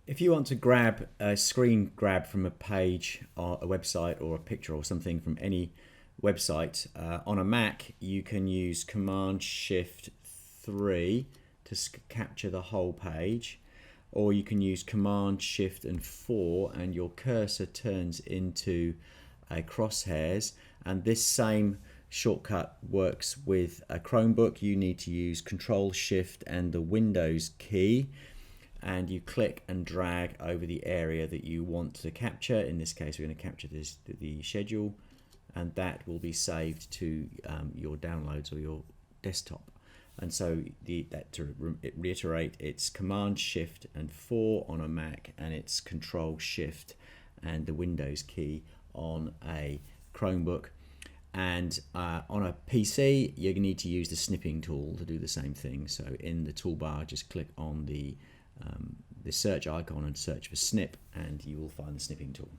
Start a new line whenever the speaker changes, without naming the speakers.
If you want to grab a screen grab from a page or a website or a picture or something from any website on a Mac, you can use Command Shift 3 to capture the whole page, or you can use Command Shift and 4 and your cursor turns into a crosshairs. And this same shortcut works with a Chromebook. You need to use Control Shift and the Windows key, and you click and drag over the area that you want to capture. In this case, we're going to capture the schedule, and that will be saved to your downloads or your desktop. And so to reiterate, it's Command Shift and 4 on a Mac, and it's Control Shift and the Windows key on a Chromebook. And on a PC, you need to use the snipping tool to do the same thing. So in the toolbar, just click on the search icon and search for snip, and you will find the snipping tool.